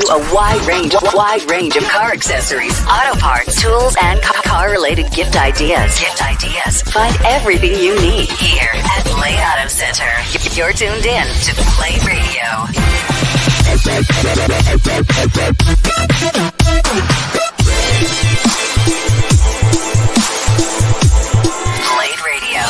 a wide range of car accessories, auto parts, tools, and car-related gift ideas. Find everything you need here at Blade Auto Center. You're tuned in to Blade Radio. Blade Radio.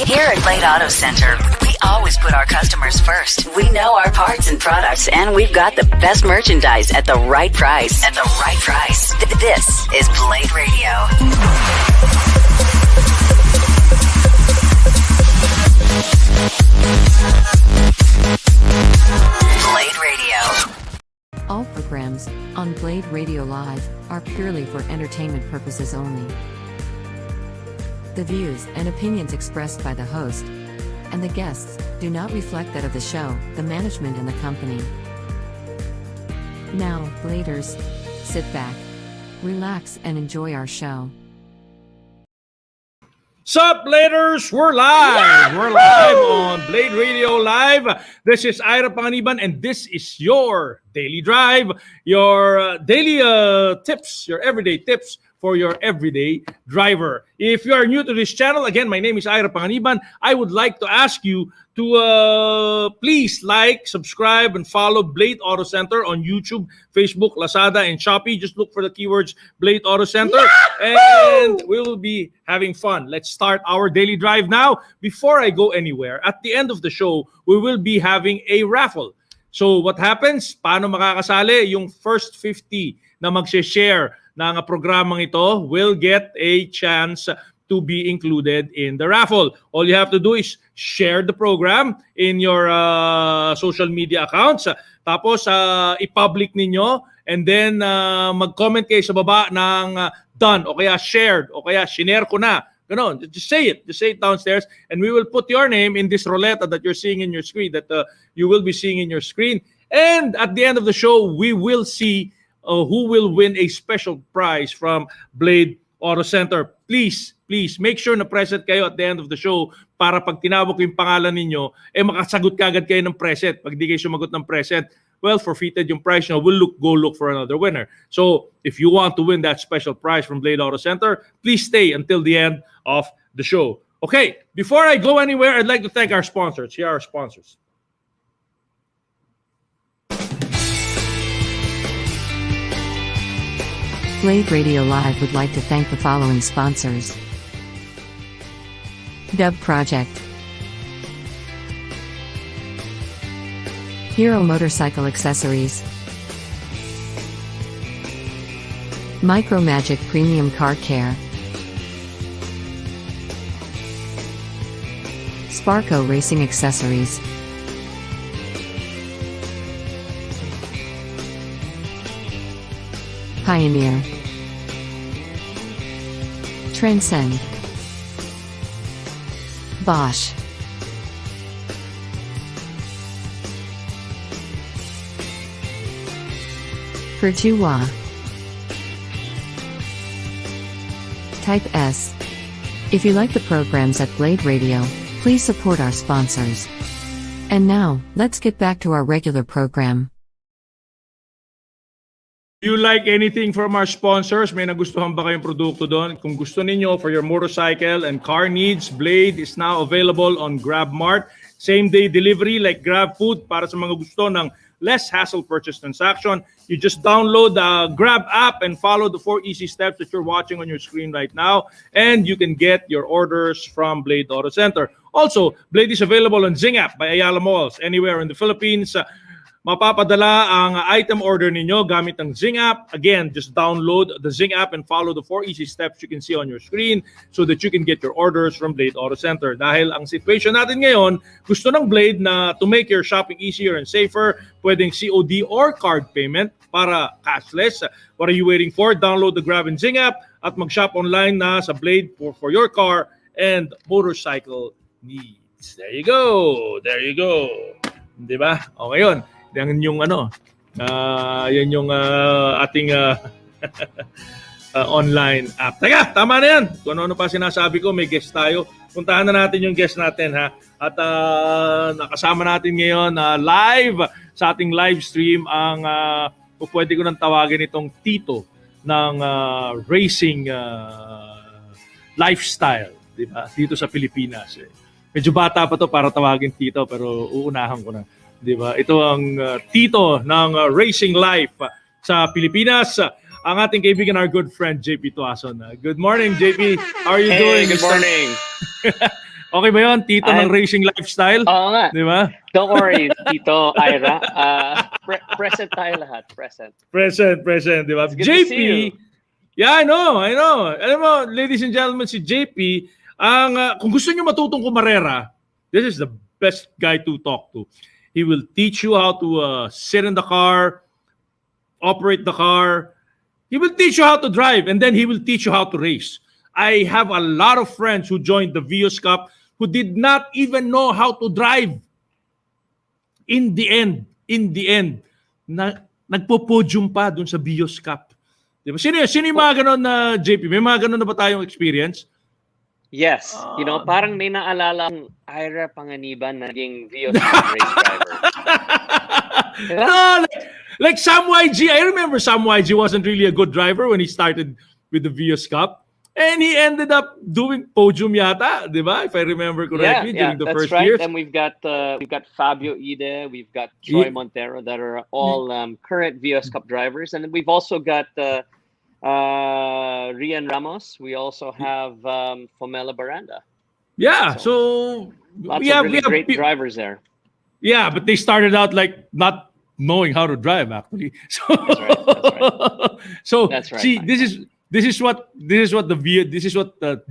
Here at Blade Auto Center, we always put our customers first. We know our parts and products, and we've got the best merchandise at the right price. This is Blade Radio. Blade Radio. All programs on Blade Radio Live are purely for entertainment purposes only. The views and opinions expressed by the host and the guests do not reflect that of the show, the management, and the company. Now, Bladers, sit back, relax, and enjoy our show. Sup, Bladers? We're live! We're live on Blade Radio Live. This is Ira Panganiban, and this is your daily drive, your daily tips, your everyday tips for your everyday driver. If you are new to this channel, again, my name is Ira Panganiban. I would like to ask you to please like, subscribe, and follow Blade Auto Center on YouTube, Facebook, Lazada, and Shopee. Just look for the keywords Blade Auto Center, and we will be having fun. Let's start our daily drive now. Before I go anywhere, at the end of the show, we will be having a raffle. So what happens? Paano makakasali? Yung first 50 na mag-share ng programang ito will get a chance to be included in the raffle. All you have to do is share the program in your social media accounts. Tapos i-public ninyo, and then mag-comment kayo sa baba ng done, o kaya shared, o kaya shinare ko na. Ganon. Just say it. Just say it downstairs, and we will put your name in this roulette that you're seeing in your screen, that you will be seeing in your screen. And at the end of the show, we will see who will win a special prize from Blade Auto Center. Please make sure na present kayo at the end of the show para pag tinawag ko yung pangalan ninyo, makasagot kagad kayo ng present. Pag di kayo sumagot ng present, well, forfeited yung prize. Now we'll go look for another winner. So if you want to win that special prize from Blade Auto Center, please stay until the end of the show. Okay, before I go anywhere, I'd like to thank our sponsors. Here are our sponsors. Blade Radio Live would like to thank the following sponsors: Dub Project, Hero Motorcycle Accessories, Micro Magic Premium Car Care, Sparco Racing Accessories, Pioneer, Transcend, Bosch, Pertua, Type S. If you like the programs at Blade Radio, please support our sponsors. And now, let's get back to our regular program. Do you like anything from our sponsors? May nagustuhan ba kayong produkto doon? Kung gusto ninyo for your motorcycle and car needs, Blade is now available on GrabMart. Same-day delivery like GrabFood para sa mga gusto ng less hassle purchase transaction. You just download the Grab app and follow the 4 easy steps that you're watching on your screen right now, and you can get your orders from Blade Auto Center. Also, Blade is available on Zing app by Ayala Malls anywhere in the Philippines. Mapapadala ang item order ninyo gamit ang Zing app. Again, just download the Zing app and follow the 4 easy steps you can see on your screen so that you can get your orders from Blade Auto Center. Dahil ang situation natin ngayon, gusto ng Blade na to make your shopping easier and safer, pwedeng COD or card payment para cashless. What are you waiting for? Download the Grab and Zing app at mag-shop online na sa Blade for your car and motorcycle needs. There you go. There you go. Diba? Okay yun. Yan yung yan yung ating online app. Teka, tama na yan. Kung ano pa sinasabi ko, may guest tayo. puntahan na natin yung guest natin, ha. At nakasama natin ngayon live sa ating live stream ang pwede ko nang tawagin itong tito ng racing lifestyle, di ba? Dito sa Pilipinas. Medyo bata pa to para tawagin tito, pero uunahan ko na, di ba? Ito ang tito ng racing life sa Pilipinas. Ang ating kaibigan, our good friend JP Tuason. Good morning, JP. How are you doing? Good morning. Okay ba yun? Tito ng racing lifestyle? Oo nga. Di ba? Don't worry, Tito Ira. Present tayo lahat. Present. Present, di ba? It's good JP, to see you. yeah, I know. Alam mo, ladies and gentlemen, si JP, kung gusto niyo matutong kumarera, this is the best guy to talk to. He will teach you how to sit in the car, operate the car. He will teach you how to drive, and then he will teach you how to race. I have a lot of friends who joined the Vios Cup who did not even know how to drive. In the end, nagpo-podium pa dun sa Vios Cup. Diba? Sino yung mga ganon na JP? May mga ganon na ba tayong experience? Yes. Parang may naalala ang Ira Panganiban na naging Vios race driver. No, like Sam YG. I remember Sam YG wasn't really a good driver when he started with the Vios Cup. And he ended up doing podium yata, di ba? If I remember correctly, during the first right. years. And we've got Fabio Ide, we've got Troy Montero that are all current Vios Cup drivers, and we've also got Rian Ramos. We also have Fomela Baranda. Yeah, so lots of really great drivers there. Yeah, but they started out like not knowing how to drive actually. So That's right. so That's right. see, this is what the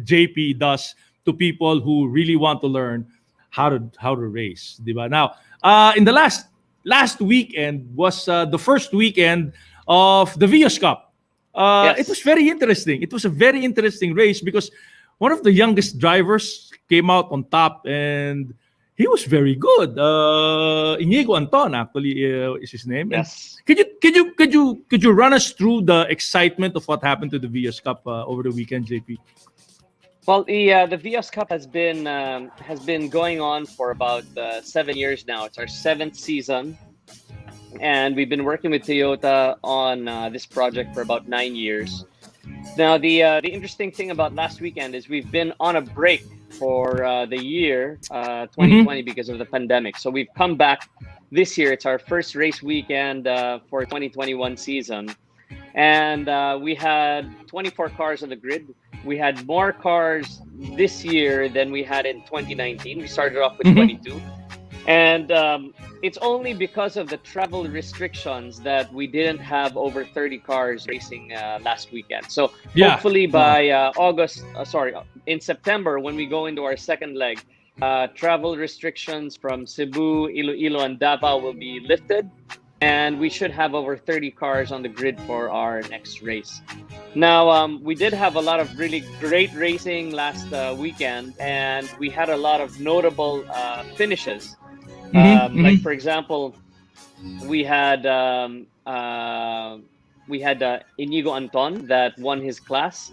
JP does to people who really want to learn how to race, diba? Now, in the last weekend was the first weekend of the Vios Cup. Yes. It was very interesting. It was a very interesting race because one of the youngest drivers came out on top, and he was very good. Inigo Anton actually is his name. Yes. And could you run us through the excitement of what happened to the Vios Cup over the weekend, JP? Well, the Vios Cup has been going on for about 7 years now. It's our 7th season, and we've been working with Toyota on this project for about 9 years. Now, the interesting thing about last weekend is we've been on a break for the year 2020 because of the pandemic. So we've come back this year. It's our first race weekend for 2021 season. And we had 24 cars on the grid. We had more cars this year than we had in 2019. We started off with 22. And it's only because of the travel restrictions that we didn't have over 30 cars racing last weekend. So hopefully by in September, when we go into our second leg, travel restrictions from Cebu, Iloilo, and Davao will be lifted. And we should have over 30 cars on the grid for our next race. Now, we did have a lot of really great racing last weekend, and we had a lot of notable finishes. Like, for example, we had Inigo Anton that won his class.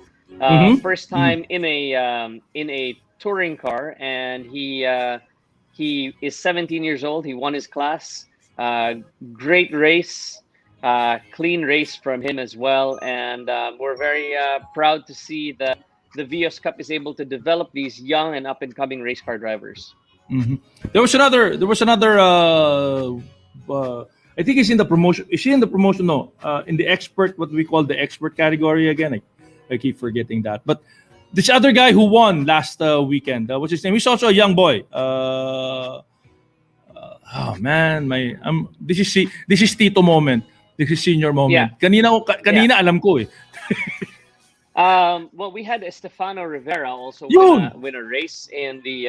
First time in a touring car, and he is 17 years old. He won his class. Great race, clean race from him as well, and we're very proud to see that the Vios Cup is able to develop these young and up-and-coming race car drivers. There was another. I think he's in the promotion. Is she in the promotion? No, in the expert. What we call the expert category again. I keep forgetting that. But this other guy who won last weekend, what's his name? He's also a young boy. Oh man, this is Tito moment. This is senior moment. Yeah. Kanina alam ko eh. Well, we had Estefano Rivera also win a race in the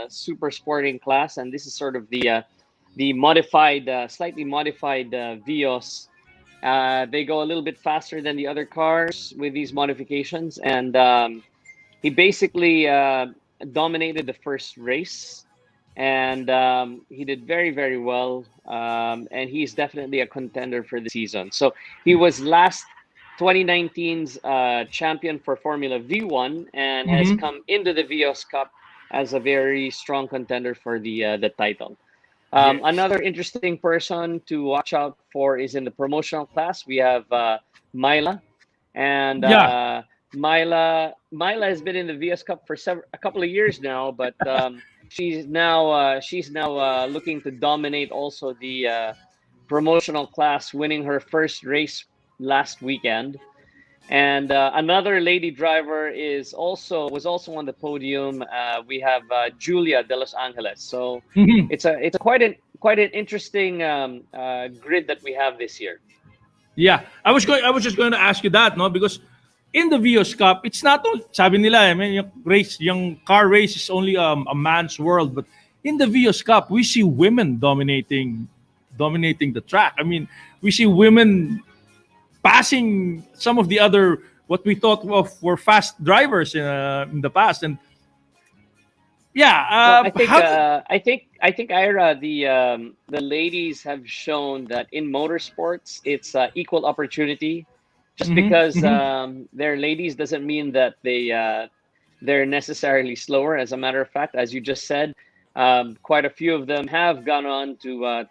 super sporting class, and this is sort of the modified, slightly modified Vios. They go a little bit faster than the other cars with these modifications, and he basically dominated the first race, and he did very, very well, and he's definitely a contender for the season. So he was 2019's champion for Formula V1 and has come into the Vios Cup as a very strong contender for the title. Yes. Another interesting person to watch out for is in the promotional class. We have Myla, and Yeah. Myla has been in the VS Cup for a couple of years now, but she's now looking to dominate also the promotional class, winning her first race last weekend. And another lady driver was also on the podium. We have Julia de Los Angeles. So Mhm. it's a quite an interesting grid that we have this year. Yeah, I was just going to ask you that, no, because in the Vios Cup, it's not all sabi nila, I mean, yung car race is only a man's world, but in the Vios Cup, we see women dominating the track. I mean, we see women passing some of the other what we thought of were fast drivers in the past, and yeah, Well, I think how Ira, the ladies have shown that in motorsports it's equal opportunity. Just Mhm, because mhm. they're ladies doesn't mean that they're necessarily slower. As a matter of fact, as you just said, quite a few of them have gone on to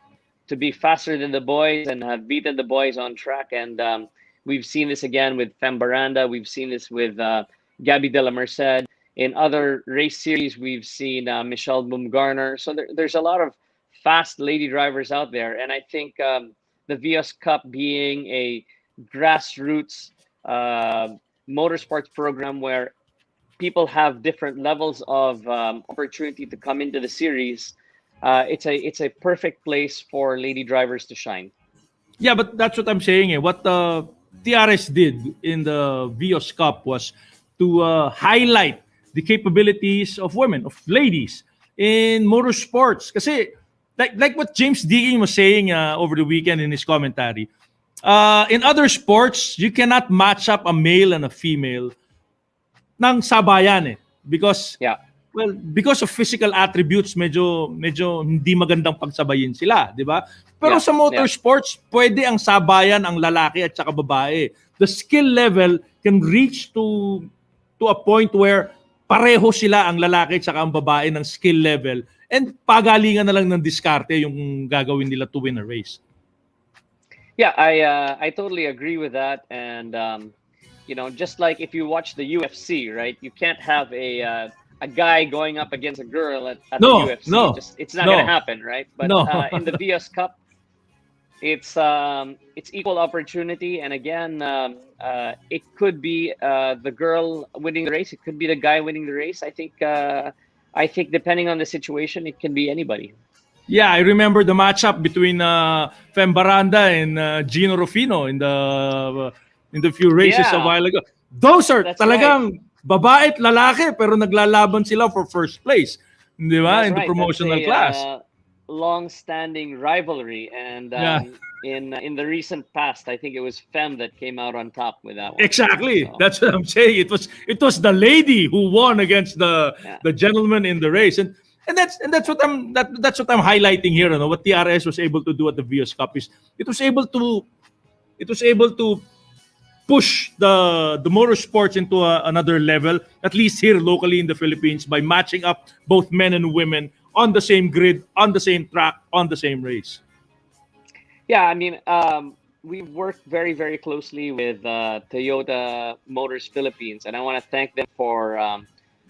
be faster than the boys and have beaten the boys on track. And we've seen this again with Fembaranda. We've seen this with Gabby De La Merced. In other race series, we've seen Michelle Bumgarner. So there's a lot of fast lady drivers out there. And I think the Vios Cup being a grassroots uh, motorsports program where people have different levels of opportunity to come into the series, it's a perfect place for lady drivers to shine. Yeah, but that's what I'm saying. What the TRS did in the Vios Cup was to highlight the capabilities of women, of ladies in motorsports. Kasi like what James Deegan was saying over the weekend in his commentary, in other sports, you cannot match up a male and a female ng sabayan because Yeah, because of physical attributes, medyo hindi magandang pagsabayin sila, di ba? Pero yeah, sa yeah. motorsports, pwede ang sabayan ang lalaki at saka babae. The skill level can reach to a point where pareho sila ang lalaki at saka ang babae ng skill level, and pagalingan na lang ng diskarte yung gagawin nila to win a race. Yeah, I totally agree with that. And just like if you watch the UFC, right? You can't have a guy going up against a girl at the No, UFC. no, It's not gonna no, happen, right? But no. in the VS Cup, it's equal opportunity. And again, it could be the girl winning the race. It could be the guy winning the race. I think depending on the situation, it can be anybody. Yeah, I remember the matchup between Fem Baranda and Gino Rufino in the few races a Yeah, while ago. Those are that's right. talagang babae at lalaki pero naglalaban sila for first place, di ba? That's In the right. That's promotional a class. long-standing rivalry, and Yeah, in the recent past, I think it was Fem that came out on top with that one. exactly. So That's what I'm saying. It was the lady who won against yeah, the gentleman in the race, and that's what that's what I'm highlighting here. You know, what TRS was able to do at the Vios Cup is it was able to it was able to push the motorsports into another level, at least here locally in the Philippines, by matching up both men and women on the same grid, on the same track, on the same race. yeah. I mean, we worked very very closely with Toyota Motors Philippines, and I want to thank them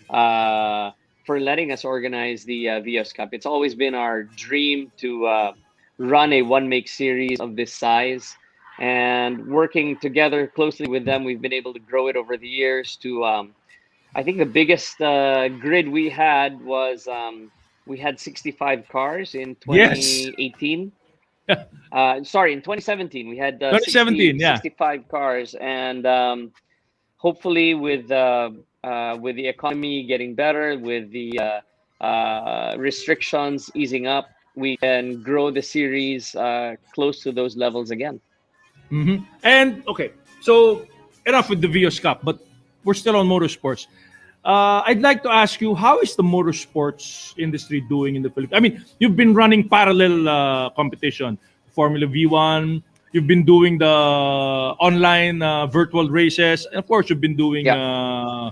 uh, for letting us organize the VS Cup. It's always been our dream to run a one make series of this size. And working together closely with them, we've been able to grow it over the years to, I think the biggest grid we had 65 cars in Yes, 2018. Sorry, in 2017, we had 2017. Yeah. 65 cars. And hopefully with the economy getting better, with the restrictions easing up, we can grow the series close to those levels again. And okay, so enough with the Vios Cup, but we're still on motorsports. I'd like to ask you, how is the motorsports industry doing in the Philippines? I mean, you've been running parallel competition, Formula V1. You've been doing the online virtual races, and of course, you've been doing Yeah.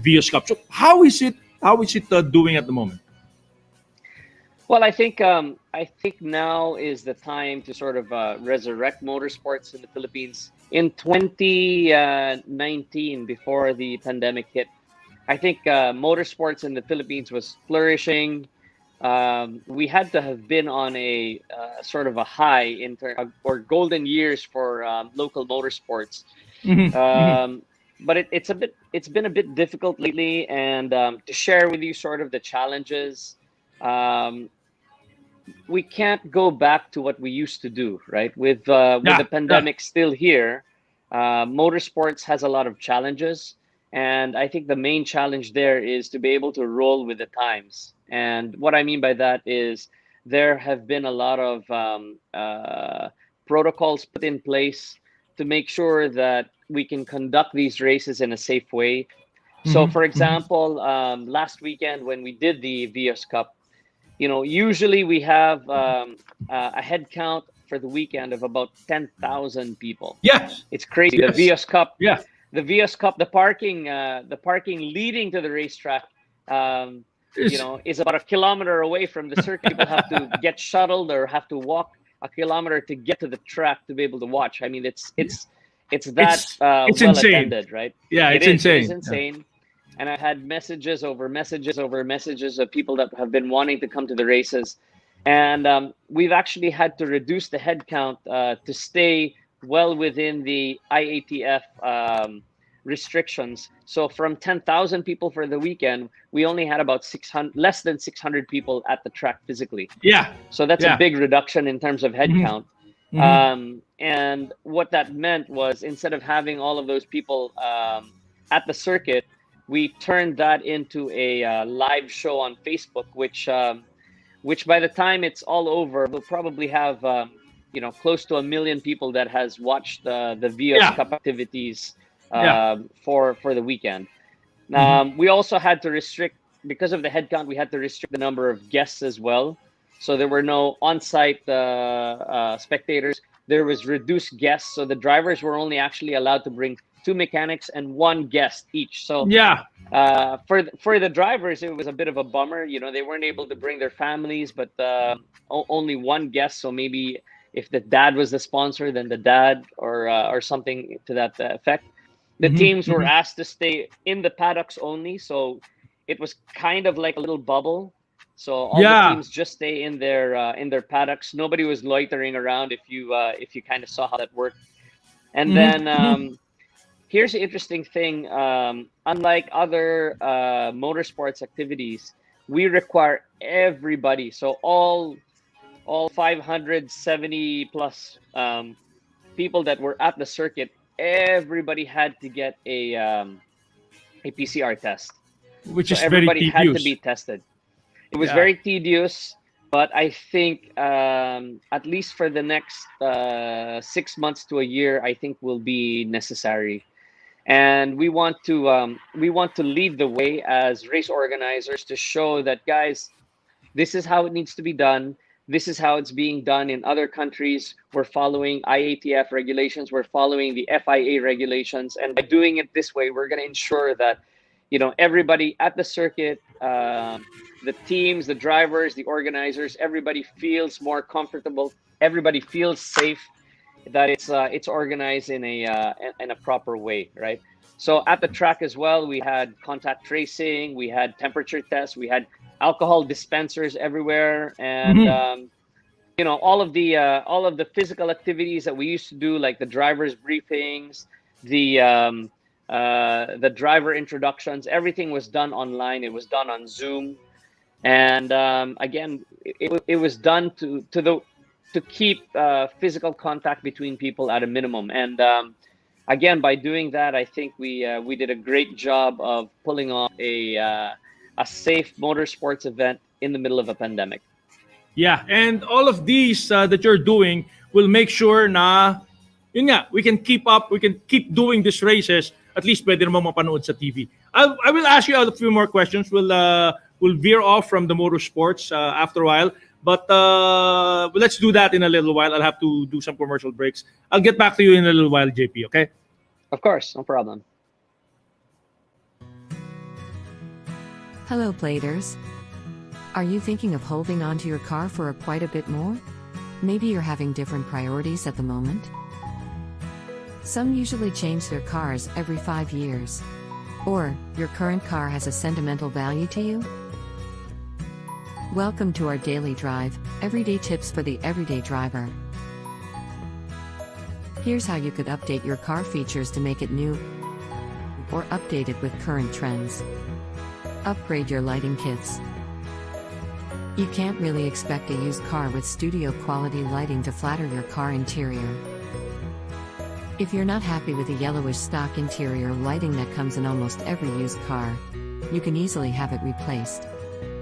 Vios Cup. So, how is it? How is it doing at the moment? Well, I think now is the time to sort of resurrect motorsports in the Philippines. In 2019, before the pandemic hit, I think motorsports in the Philippines was flourishing. We had to have been on a sort of a high or golden years for local motorsports. Um, but it's been a bit difficult lately, and to share with you sort of the challenges. Um, we can't go back to what we used to do, right? With the Yeah, yeah. pandemic still here, motorsports has a lot of challenges, and I think the main challenge there is to be able to roll with the times. And what I mean by that is there have been a lot of protocols put in place to make sure that we can conduct these races in a safe way. So, for example, last weekend when we did the Vios Cup, usually we have a head count for the weekend of about 10,000 people. Yes, It's crazy. yes, yeah. The Vios Cup, the parking leading to the racetrack, um, It's is about a kilometer away from the circuit. People have to get shuttled or have to walk a kilometer to get to the track to be able to watch. I mean, it's that it's well insane. attended, right? Yeah, it's It insane. is insane. And I've had messages over messages over messages of people that have been wanting to come to the races. And we've actually had to reduce the head count to stay well within the IATF restrictions. So from 10,000 people for the weekend, we only had about less than 600 people at the track physically. Yeah, So that's yeah. a big reduction in terms of head count. And what that meant was instead of having all of those people at the circuit, we turned that into a live show on Facebook, which by the time it's all over, we'll probably have close to 1 million people that has watched the Vios Yeah. Cup activities Yeah. for the weekend. We also had to restrict, because of the head count, we had to restrict the number of guests as well. So there were no on-site spectators. There was reduced guests, so the drivers were only actually allowed to bring 2 mechanics and 1 guest each. So Yeah. for the drivers, it was a bit of a bummer. They weren't able to bring their families, but only 1 guest. So maybe if the dad was the sponsor, then the dad or something to that effect. The teams were asked to stay in the paddocks only, so it was kind of like a little bubble. So all the Yeah. teams just stay in their paddocks. Nobody was loitering around. If you kind of saw how that worked, and then. Here's the interesting thing. Unlike other motorsports activities, we require everybody. So all 570 plus people that were at the circuit, everybody had to get a PCR test. Which So is very everybody had to tedious. be tested. It was Yeah. very tedious, but I think at least for the next 6 months to a year, I think will be necessary. And we want to lead the way as race organizers to show that, guys, this is how it needs to be done. This is how it's being done in other countries. We're following IATF regulations. We're following the FIA regulations. And by doing it this way, we're going to ensure that, everybody at the circuit, the teams, the drivers, the organizers, everybody feels more comfortable. Everybody feels safe, that it's organized in a proper way, right? So at the track as well, we had contact tracing, we had temperature tests, we had alcohol dispensers everywhere, and all of the physical activities that we used to do, like the drivers' briefings, the driver introductions, everything was done online. It was done on Zoom, and again, it was done to keep physical contact between people at a minimum. And again, by doing that, I think we did a great job of pulling off a safe motorsports event in the middle of a pandemic. Yeah, and all of these that you're doing will make sure na yun nga, we can keep up, we can keep doing these races. At least pwede naman mapanood sa TV. I will ask you a few more questions. We'll veer off from the motorsports after a while. But let's do that in a little while. I'll have to do some commercial breaks. I'll get back to you in a little while, JP, okay? Of course, no problem. Hello, Bladers. Are you thinking of holding on to your car for quite a bit more? Maybe you're having different priorities at the moment? Some usually change their cars every 5 years. Or, your current car has a sentimental value to you? Welcome to our Daily Drive, everyday tips for the everyday driver. Here's how you could update your car features to make it new or updated with current trends. Upgrade your lighting kits. You can't really expect a used car with studio quality lighting to flatter your car interior. If you're not happy with the yellowish stock interior lighting that comes in almost every used car, you can easily have it replaced.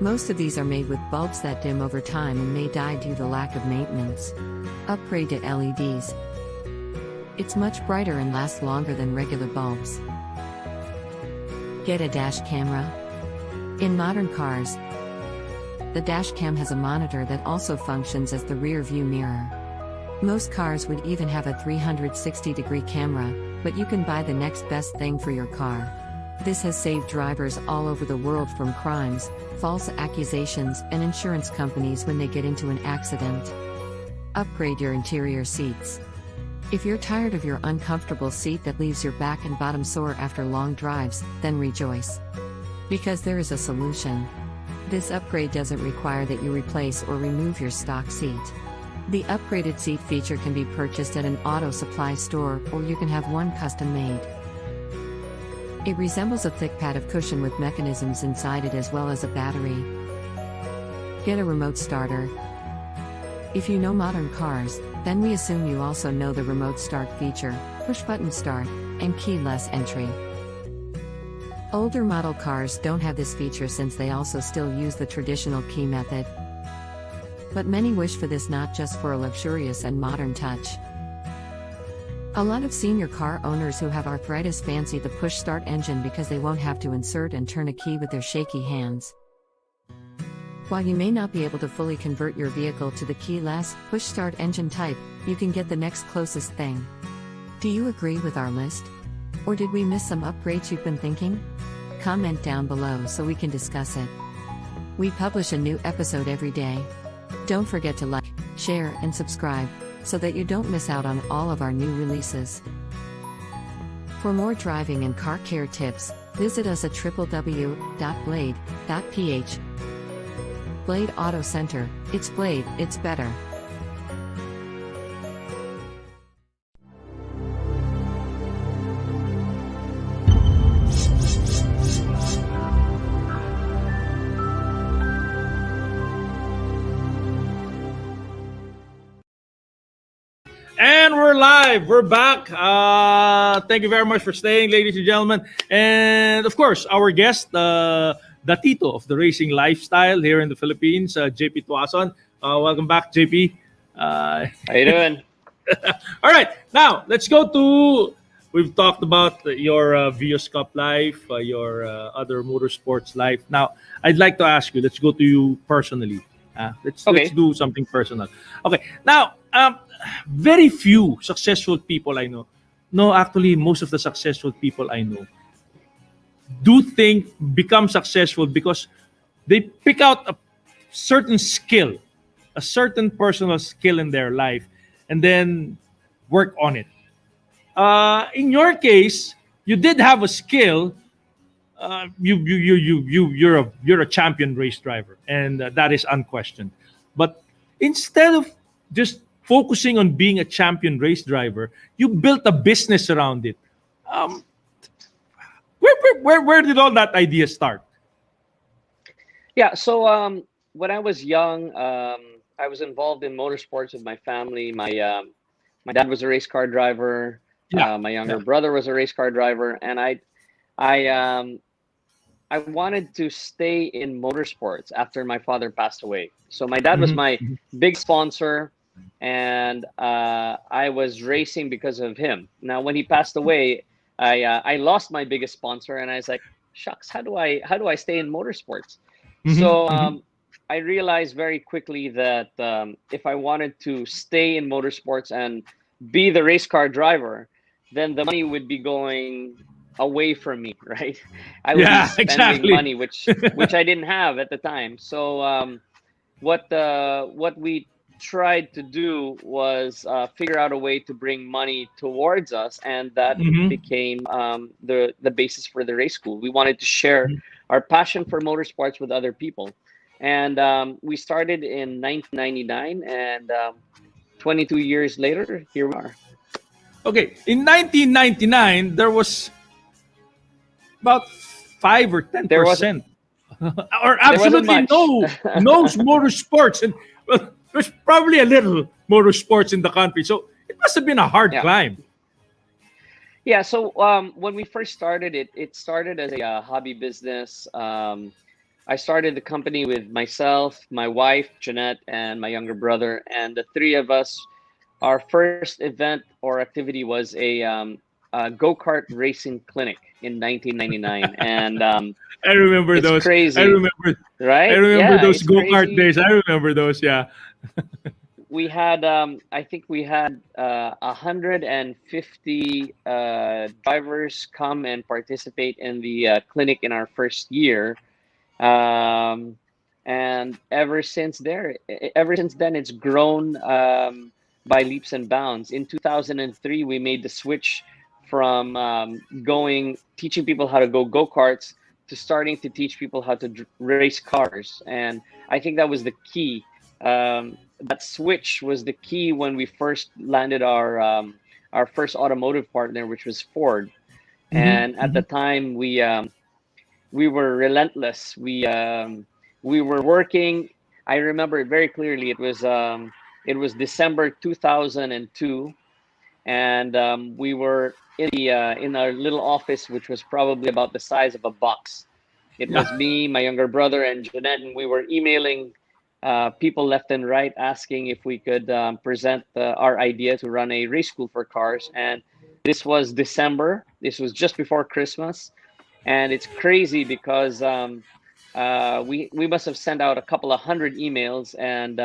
Most of these are made with bulbs that dim over time and may die due to lack of maintenance. Upgrade to LEDs. It's much brighter and lasts longer than regular bulbs. Get a dash camera. In modern cars, the dash cam has a monitor that also functions as the rear view mirror. Most cars would even have a 360-degree camera, but you can buy the next best thing for your car. This has saved drivers all over the world from crimes, false accusations, and insurance companies when they get into an accident. Upgrade your interior seats. If you're tired of your uncomfortable seat that leaves your back and bottom sore after long drives, then rejoice. Because there is a solution. This upgrade doesn't require that you replace or remove your stock seat. The upgraded seat feature can be purchased at an auto supply store, or you can have one custom made. It resembles a thick pad of cushion with mechanisms inside it as well as a battery. Get a remote starter. If you know modern cars, then we assume you also know the remote start feature, push-button start, and keyless entry. Older model cars don't have this feature since they also still use the traditional key method. But many wish for this not just for a luxurious and modern touch. A lot of senior car owners who have arthritis fancy the push-start engine because they won't have to insert and turn a key with their shaky hands. While you may not be able to fully convert your vehicle to the keyless, push-start engine type, you can get the next closest thing. Do you agree with our list? Or did we miss some upgrades you've been thinking? Comment down below so we can discuss it. We publish a new episode every day. Don't forget to like, share, and subscribe, so that you don't miss out on all of our new releases. For more driving and car care tips, visit us at www.blade.ph. Blade Auto Center, it's Blade, it's better. And we're live. We're back. Thank you very much for staying, ladies and gentlemen. And of course, our guest, the Tito of the racing lifestyle here in the Philippines, JP Tuason. Welcome back, JP. How you doing? All right. Now, let's go to... We've talked about your Vios Cup life, your other motorsports life. Now, I'd like to ask you, let's go to you personally. Let's do something personal. Okay. Now, very few successful people I know. No, actually, most of the successful people I know do become successful because they pick out a certain skill, a certain personal skill in their life, and then work on it. In your case, you did have a skill. You're a champion race driver, and that is unquestioned. But instead of just focusing on being a champion race driver, you built a business around it. Where did all that idea start? Yeah, so when I was young, I was involved in motorsports with my family. My dad was a race car driver. My younger brother was a race car driver, and I wanted to stay in motorsports after my father passed away. So my dad was my big sponsor, and I was racing because of him. Now, when he passed away, I lost my biggest sponsor, and I was like, shucks, how do I stay in motorsports? So I realized very quickly that if I wanted to stay in motorsports and be the race car driver, then the money would be going away from me, right? I would be Yeah, spending exactly. money, which I didn't have at the time. So what we tried to do was figure out a way to bring money towards us, and that Hmm. became the basis for the race school. We wanted to share our passion for motorsports with other people, and we started in 1999, and 22 years later, here we are. Okay, in 1999, there was about 5 or ten There was percent, or there wasn't absolutely much. no motorsports, and well, there's probably a little motorsports in the country. So it must have been a hard Yeah. climb. Yeah, so when we first started it started as a hobby business. I started the company with myself, my wife, Jeanette, and my younger brother. And the three of us, our first event or activity was a go-kart racing clinic in 1999. And I remember it's those. I crazy, remember. I right? remember Yeah, those it's go kart crazy. days. I remember those. Yeah. We had, I think we had 150 drivers come and participate in the clinic in our first year. Um, and ever since then, it's grown by leaps and bounds. In 2003, we made the switch from teaching people how to go karts to starting to teach people how to race cars. And I think that was the key. That switch was the key when we first landed our first automotive partner, which was Ford. Hmm. And at Hmm. the time, we were relentless. We were working. I remember it very clearly. It was December 2002, and we were in our little office, which was probably about the size of a box. It Yeah. was me, my younger brother, and Jeanette, and we were emailing people left and right, asking if we could present our idea to run a race school for cars. And this was December. This was just before Christmas, and it's crazy because we must have sent out a couple of hundred emails, and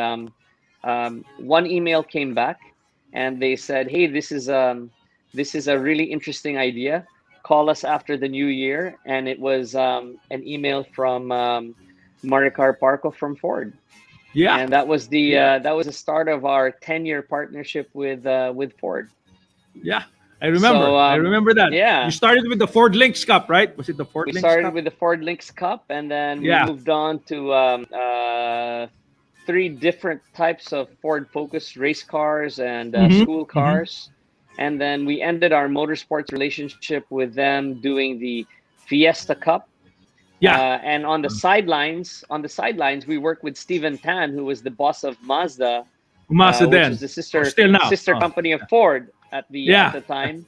one email came back, and they said, "Hey, this is a really interesting idea. Call us after the new year." And it was an email from Maricar Parco from Ford, Yeah. and Yeah. that was the start of our 10-year partnership with Ford. Yeah. I So remember. I remember that. You yeah, started with the Ford Links Cup, right? Was it the Ford we Links started Cup? with the Ford Links Cup, and then we Yeah. moved on to three different types of Ford Focus race cars and Hmm. school Hmm. cars. And then we ended our motorsports relationship with them doing the Fiesta Cup. Yeah. And on the sidelines, we worked with Steven Tan, who was the boss of Mazda, Umasa which is then. the Or still now. sister Oh. company of Ford at Yeah. the time.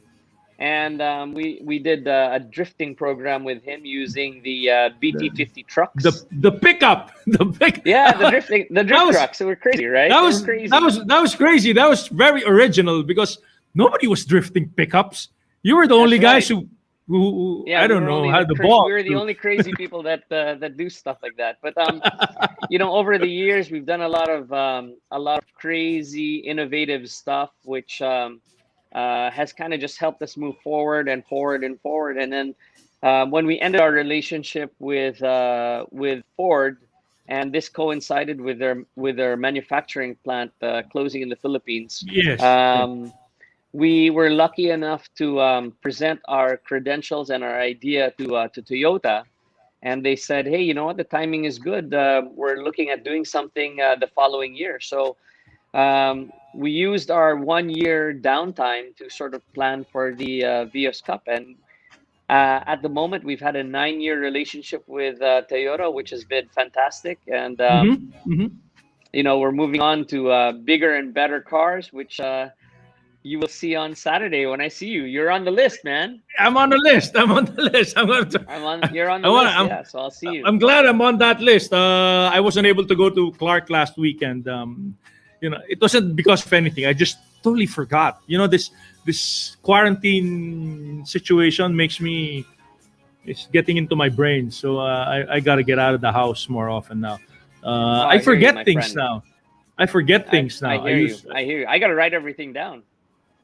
And we did a drifting program with him using the BT50 trucks. The pickup. The pick. Yeah, the That drift was trucks. They were crazy, right? They were crazy. that was crazy. That was very original because nobody was drifting pickups. You were the only That's guys right. who Yeah, I we don't were know only had the ball we were the to. only crazy people that do stuff like that. But over the years, we've done a lot of crazy, innovative stuff, which has kind of just helped us move forward and forward and forward. And then when we ended our relationship with Ford, and this coincided with their manufacturing plant closing in the Philippines. Yes. Yes. Um, we were lucky enough to present our credentials and our idea to Toyota, and they said, "Hey, you know what? The timing is good. We're looking at doing something the following year." So we used our 1 year downtime to sort of plan for the Vios Cup, and at the moment we've had a 9 year relationship with Toyota, which has been fantastic, and Hmm. Hmm. we're moving on to bigger and better cars, which you will see on Saturday when I see you. You're on the list, man. I'm on the list. I'm on the list. You're on I the want. list, yeah. So I'll see you. I'm glad I'm on that list. I wasn't able to go to Clark last weekend. It wasn't because of anything. I just totally forgot. This quarantine situation makes me. It's getting into my brain, so I got to get out of the house more often now. Oh, I I hear you, forget my things friend. now. I forget things I now. I hear you. use I hear you. I got to write everything down.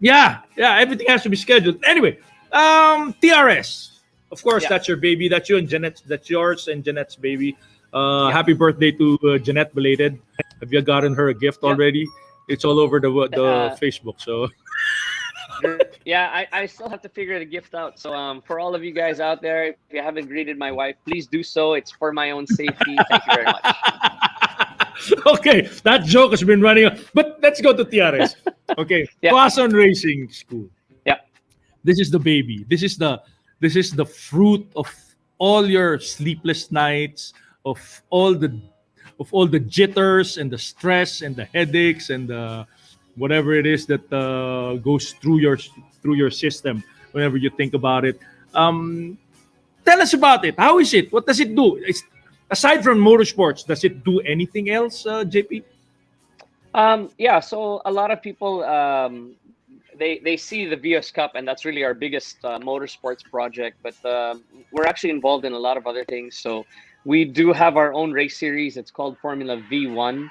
Yeah, yeah. Everything has to be scheduled. Anyway, TRS. Of course, Yeah. that's your baby. That's you and Jeanette's. That's yours and Jeanette's baby. Yeah. Happy birthday to Jeanette belated. Have you gotten her a gift Yep. already? It's all over the Uh, Facebook. So yeah, I still have to figure the gift out. So for all of you guys out there, if you haven't greeted my wife, please do so. It's for my own safety. Thank you very much. okay, that joke has been running. But let's go to TRS. Okay, Yeah. Class on Racing School. Yeah. This is the baby. This is the fruit of all your sleepless nights, of all the jitters and the stress and the headaches and the whatever it is that goes through your system whenever you think about it. Um, Tell us about it. How is it? What does it do? Aside from motorsports, does it do anything else, JP? Yeah, so a lot of people they see the Vios Cup, and that's really our biggest motorsports project. But we're actually involved in a lot of other things. So we do have our own race series. It's called Formula V1,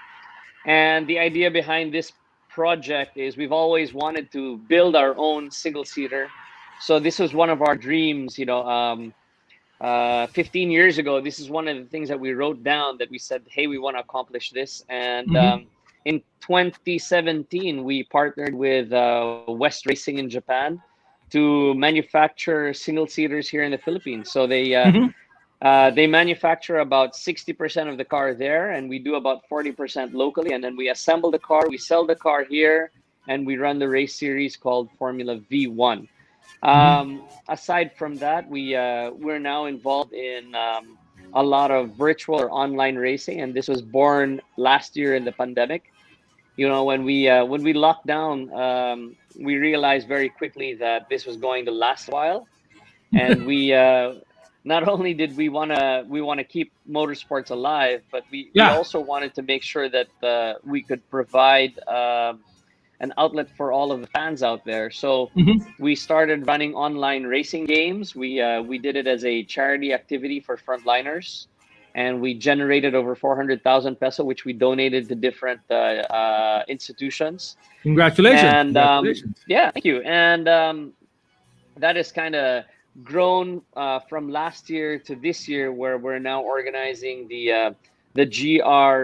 and the idea behind this project is we've always wanted to build our own single seater. So this was one of our dreams. 15 years ago, this is one of the things that we wrote down that we said, hey, we want to accomplish this. And Mm-hmm. in 2017, we partnered with West Racing in Japan to manufacture single seaters here in the Philippines. So Mm-hmm. they manufacture about 60% of the car there, and we do about 40% locally. And then we assemble the car, we sell the car here, and we run the race series called Formula V1. Mm-hmm. Aside from that, we're now involved in a lot of virtual or online racing, and this was born last year in the pandemic. When we locked down, we realized very quickly that this was going to last a while, and we not only did we want to keep motorsports alive, but we Yeah. also wanted to make sure that we could provide an outlet for all of the fans out there. So Mm-hmm. we started running online racing games. We did it as a charity activity for frontliners, and we generated over 400,000 peso, which we donated to different institutions. Congratulations. And Congratulations. yeah, thank you. And that has kind of grown from last year to this year, where we're now organizing the GR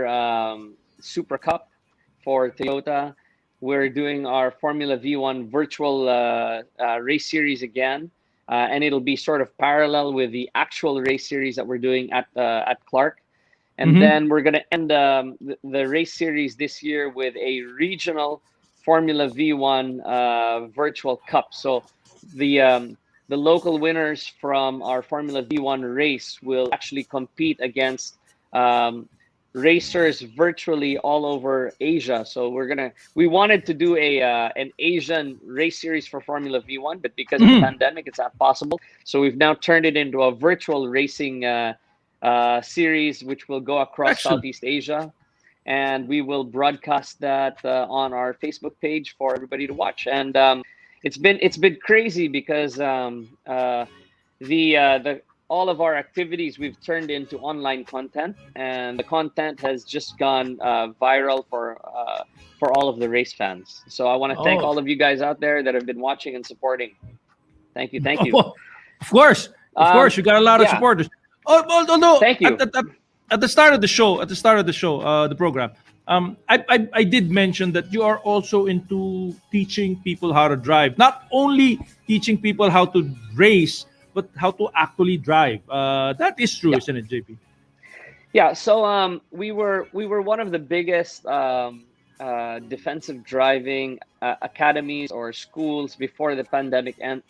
Super Cup for Toyota. We're doing our Formula V1 virtual race series again, and it'll be sort of parallel with the actual race series that we're doing at Clark. And Mm-hmm. then we're going to end the race series this year with a regional Formula V1 virtual cup. So the local winners from our Formula V1 race will actually compete against um, racers virtually all over Asia. So we wanted to do an Asian race series for Formula V1, but because of the Mm-hmm. pandemic, it's not possible. So we've now turned it into a virtual racing series, which will go across Excellent. Southeast Asia, and we will broadcast that on our Facebook page for everybody to watch. And it's been crazy because the all of our activities we've turned into online content, and the content has just gone viral for all of the race fans. So I want to thank Oh, all of you guys out there that have been watching and supporting. Thank you, thank you. oh, of course, Um, you got a lot of yeah, supporters. Although thank you. at the start of the show, the program, I did mention that you are also into teaching people how to drive. Not only teaching people how to race, but how to actually drive. That is true, Yeah, isn't it, JP? yeah. So we were one of the biggest defensive driving academies or schools before the pandemic and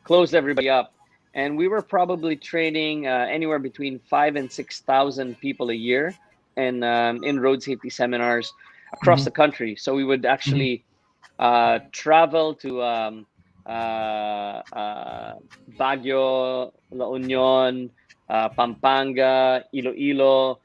closed everybody up. And we were probably training anywhere between 5 and 6 thousand people a year in road safety seminars across Mm-hmm. the country. So we would Mm-hmm. actually travel to Baguio, La Union, Pampanga, Iloilo,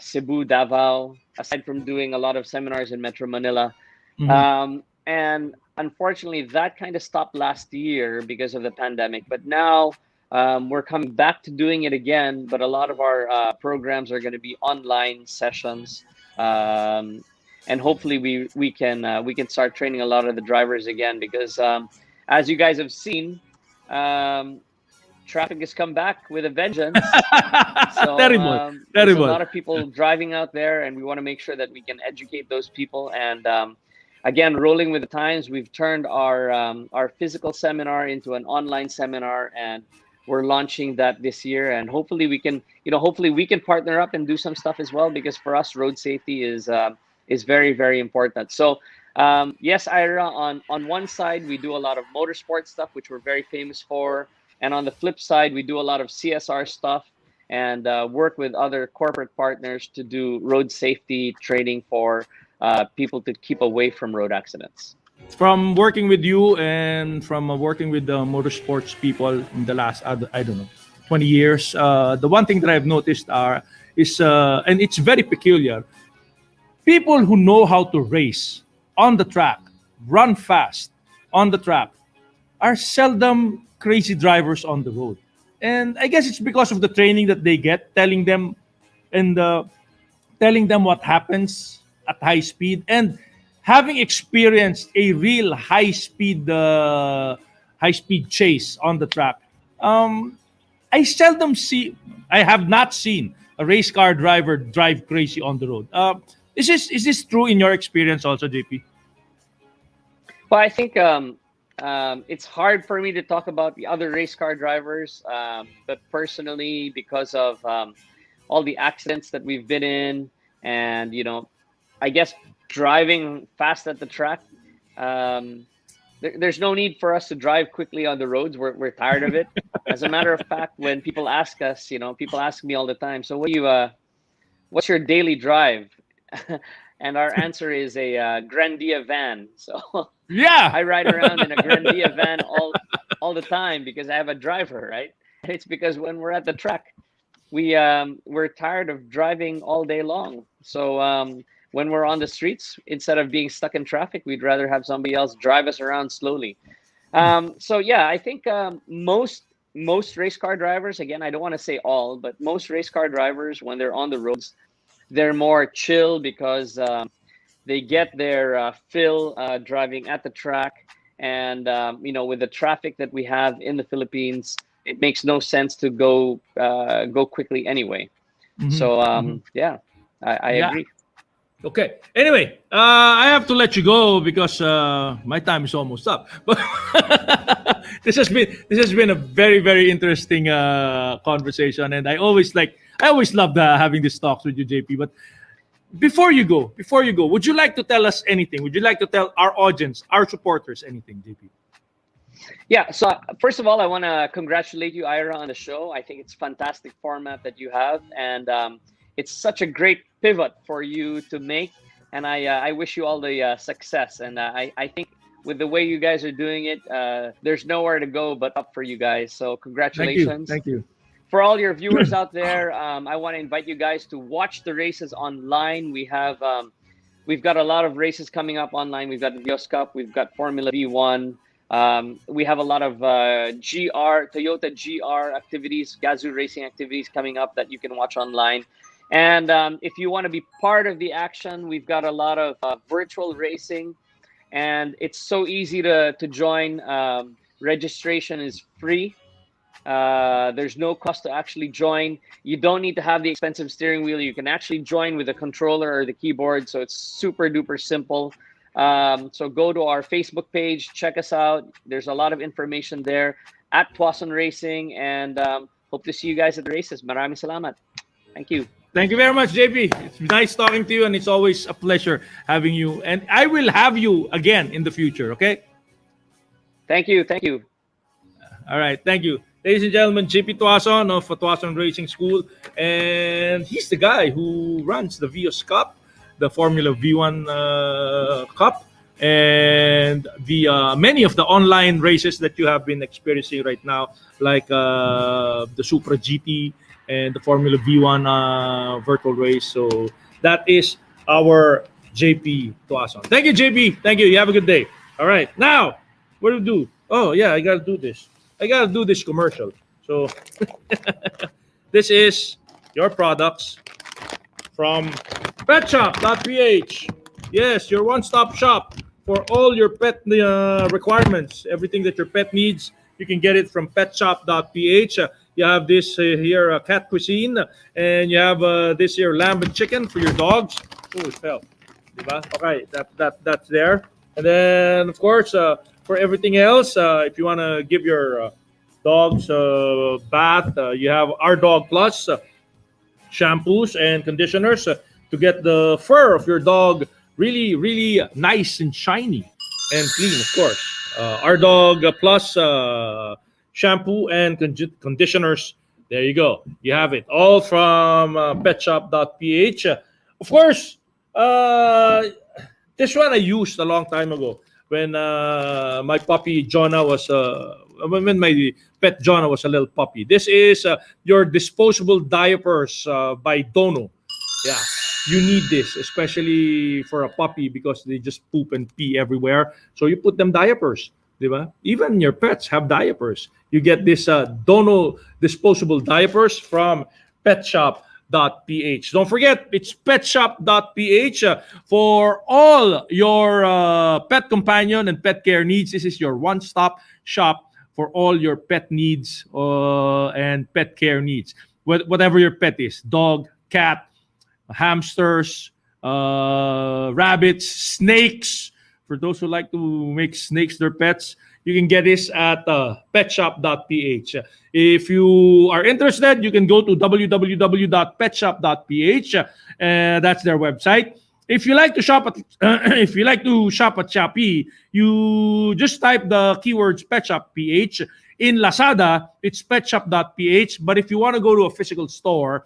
Cebu, Davao, aside from doing a lot of seminars in Metro Manila. Mm-hmm. And unfortunately, that kind of stopped last year because of the pandemic. But now we're coming back to doing it again. But a lot of our programs are going to be online sessions, and hopefully we can start training a lot of the drivers again, because as you guys have seen, um, traffic has come back with a vengeance. So Terrible, there's a terrible. lot of people driving out there, and we want to make sure that we can educate those people. And again, rolling with the times, we've turned our physical seminar into an online seminar, and we're launching that this year. And hopefully we can, hopefully we can partner up and do some stuff as well, because for us, road safety is very, very important. So yes, Ira, on one side, we do a lot of motorsport stuff, which we're very famous for. And on the flip side, we do a lot of CSR stuff and work with other corporate partners to do road safety training for people to keep away from road accidents. From working with you and from working with the motorsports people in the last, I don't know, 20 years, the one thing that I've noticed is, and it's very peculiar, people who know how to race on the track, run fast on the track, are seldom crazy drivers on the road. And I guess it's because of the training that they get, and telling them what happens at high speed, and having experienced a real high speed chase on the track. Um, I have not seen a race car driver drive crazy on the road. Is this true in your experience also, JP? Well, I think it's hard for me to talk about the other race car drivers, but personally, because of all the accidents that we've been in, and I guess driving fast at the track, there's no need for us to drive quickly on the roads. We're tired of it. As a matter of fact, when people ask us, people ask me all the time, so what's your daily drive? And our answer is a Grandia van. So Yeah. I ride around in a Grandia van all the time because I have a driver, right? It's because when we're at the track, we're tired of driving all day long. So when we're on the streets, instead of being stuck in traffic, we'd rather have somebody else drive us around slowly. So yeah, I think most race car drivers, again, I don't want to say all, but most race car drivers, when they're on the roads, they're more chill because they get their fill driving at the track. And with the traffic that we have in the Philippines, it makes no sense to go quickly anyway. So yeah, I Yeah. agree. Okay. Anyway, I have to let you go because my time is almost up. But this has been a very, very interesting conversation, and I always loved having these talks with you, JP. But before you go, would you like to tell us anything? Would you like to tell our audience, our supporters, anything, JP? Yeah. So first of all, I want to congratulate you, Ira, on the show. I think it's fantastic format that you have, and it's such a great pivot for you to make. And I wish you all the success. And I think with the way you guys are doing it, there's nowhere to go but up for you guys. So congratulations. Thank you. For all your viewers out there, I want to invite you guys to watch the races online. We've got a lot of races coming up online. We've got the Vios Cup, we've got Formula V1. We have a lot of Toyota GR activities, Gazoo racing activities coming up that you can watch online. And if you want to be part of the action, we've got a lot of virtual racing, and it's so easy to join. Registration is free. There's no cost to actually join. You don't need to have the expensive steering wheel. You can actually join with a controller or the keyboard. So it's super duper simple. So go to our Facebook page, check us out. There's a lot of information there at Tuason Racing, and hope to see you guys at the races. Maraming salamat. Thank you. Thank you very much, JP. It's nice talking to you, and it's always a pleasure having you. And I will have you again in the future, okay? Thank you. Thank you. All right, thank you. Ladies and gentlemen, JP Tuason of Tuason Racing School, and he's the guy who runs the Vios Cup, the Formula V1 Cup, and the many of the online races that you have been experiencing right now, like the Supra GT and the Formula V1 virtual race. So that is our JP Tuason. Thank you, JP. Thank you. You have a good day. All right. Now, what do we do? Oh, yeah, I got to do this. I got to do this commercial. So this is your products from petshop.ph. Yes, your one-stop shop for all your pet requirements. Everything that your pet needs, you can get it from petshop.ph. You have this here cat cuisine, and you have this here lamb and chicken for your dogs. Oh, it fell. Diba? Okay, that's there. And then, of course, for everything else, if you want to give your dogs a bath, you have our Dog Plus shampoos and conditioners to get the fur of your dog really, really nice and shiny and clean, of course. Our Dog Plus shampoo and conditioners. There you go. You have it all from petshop.ph. Of course, this one I used a long time ago when my puppy Jonah was when my pet Jonah was a little puppy. This is your disposable diapers by Dono. Yeah, you need this, especially for a puppy because they just poop and pee everywhere. So you put them diapers. Diba? Even your pets have diapers. You get this Dono disposable diapers from petshop.ph. Don't forget, it's petshop.ph for all your pet companion and pet care needs. This is your one-stop shop for all your pet needs and pet care needs. Whatever your pet is, dog, cat, hamsters, rabbits, snakes. For those who like to make snakes their pets, you can get this at petshop.ph. If you are interested, you can go to www.petshop.ph. That's their website. If you like to shop at Shopee, you just type the keywords petshop.ph. In Lazada, it's petshop.ph. But if you want to go to a physical store,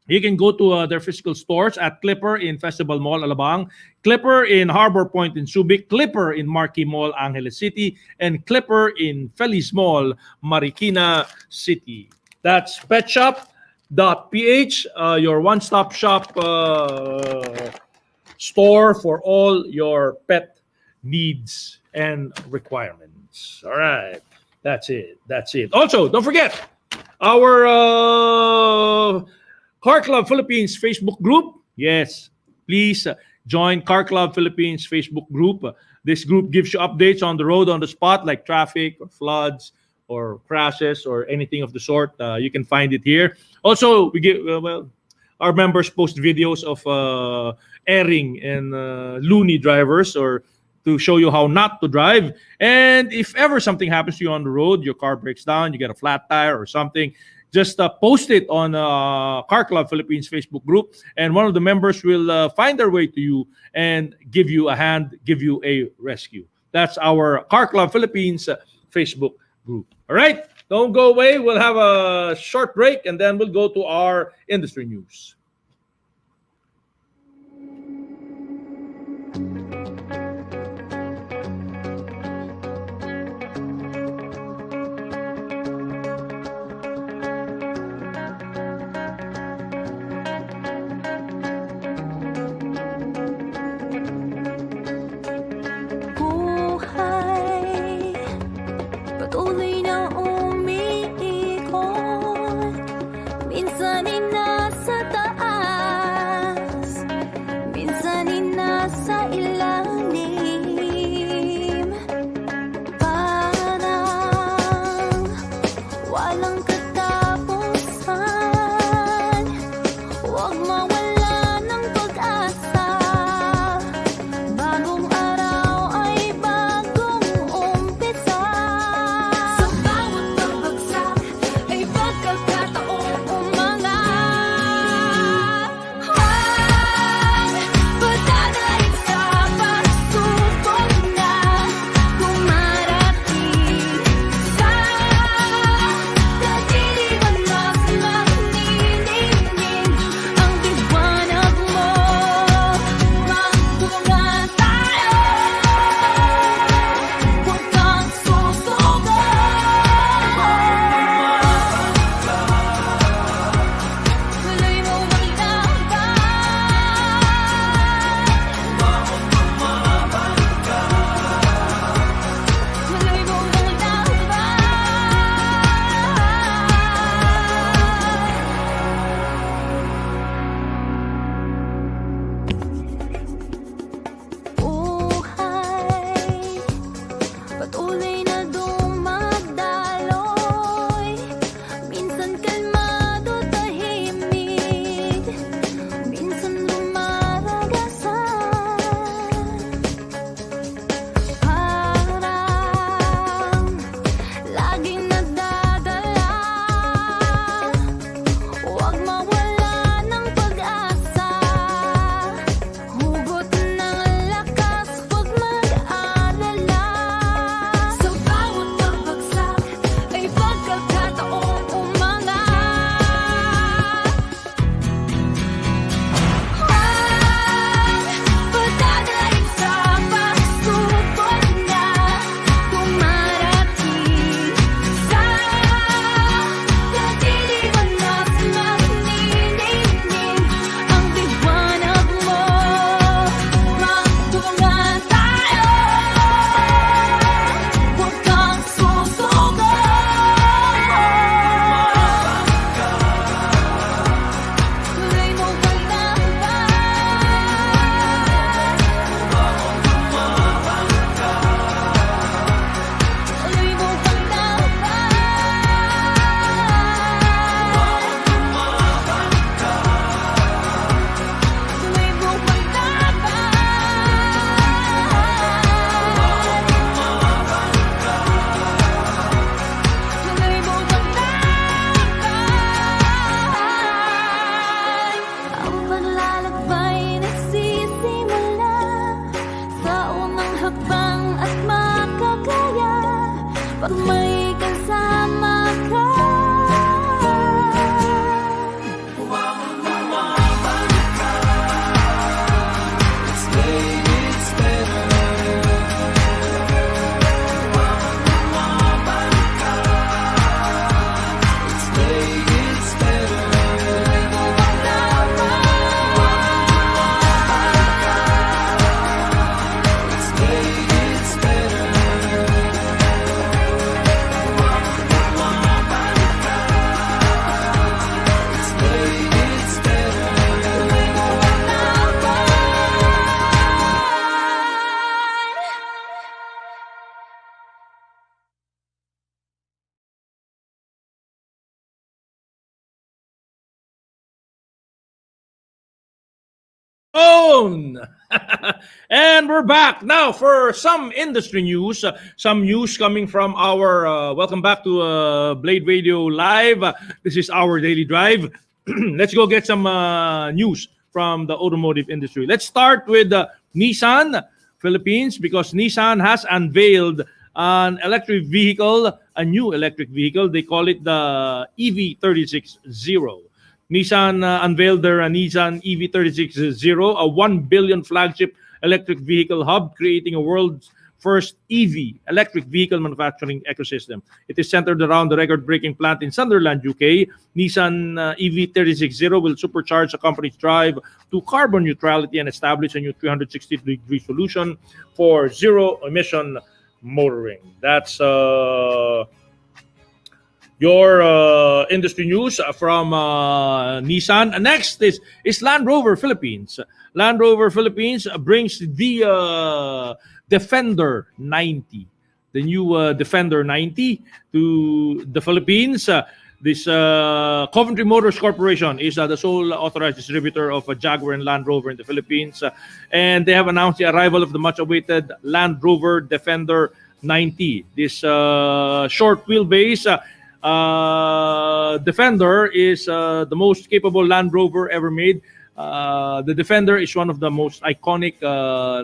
you can go to their physical stores at Clipper in Festival Mall, Alabang, Clipper in Harbor Point in Subic, Clipper in Marquee Mall, Angeles City, and Clipper in Feliz Mall, Marikina City. That's petshop.ph, your one-stop shop store for all your pet needs and requirements. All right. That's it. Also, don't forget our Car Club Philippines Facebook group. Yes, please join Car Club Philippines Facebook group. This group gives you updates on the road, on the spot, like traffic or floods or crashes or anything of the sort. You can find it here. Also, we give our members post videos of erring and loony drivers, or to show you how not to drive. And if ever something happens to you on the road, your car breaks down, you get a flat tire or something, just post it on Car Club Philippines Facebook group, and one of the members will find their way to you and give you a hand, give you a rescue. That's our Car Club Philippines Facebook group. All right, don't go away. We'll have a short break, and then we'll go to our industry news. Minsan ay nasa taas. may kasama ka. own. And we're back now for some industry news. Some news coming from our welcome back to Blade Radio Live. This is our daily drive. Let's go get some news from the automotive industry. Let's start with Nissan Philippines, because Nissan has unveiled an electric vehicle, a new electric vehicle. They call it the EV360. Nissan unveiled their Nissan EV360, a 1 billion flagship electric vehicle hub, creating a world's first EV electric vehicle manufacturing ecosystem. It is centered around the record-breaking plant in Sunderland, UK. Nissan EV360 will supercharge the company's drive to carbon neutrality and establish a new 360-degree solution for zero-emission motoring. That's your industry news from Nissan. Next is Land Rover Philippines. Land Rover Philippines brings the Defender 90, the new Defender 90 to the Philippines. This Coventry Motors Corporation is the sole authorized distributor of Jaguar and Land Rover in the Philippines. And they have announced the arrival of the much-awaited Land Rover Defender 90. This short wheelbase Defender is the most capable Land Rover ever made. The Defender is one of the most iconic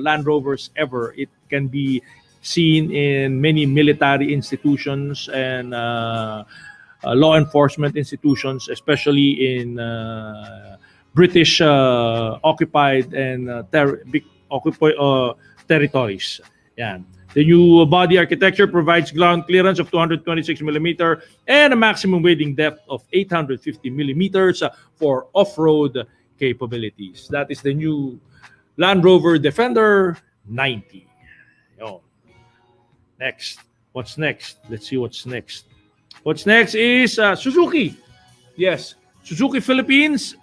Land Rovers ever. It can be seen in many military institutions and law enforcement institutions, especially in British occupied and territories. Yeah. The new body architecture provides ground clearance of 226 millimeter and a maximum wading depth of 850 millimeters for off-road capabilities. That is the new Land Rover Defender 90. Yo. Next. What's next? Let's see what's next. What's next is Suzuki. Yes, Suzuki Philippines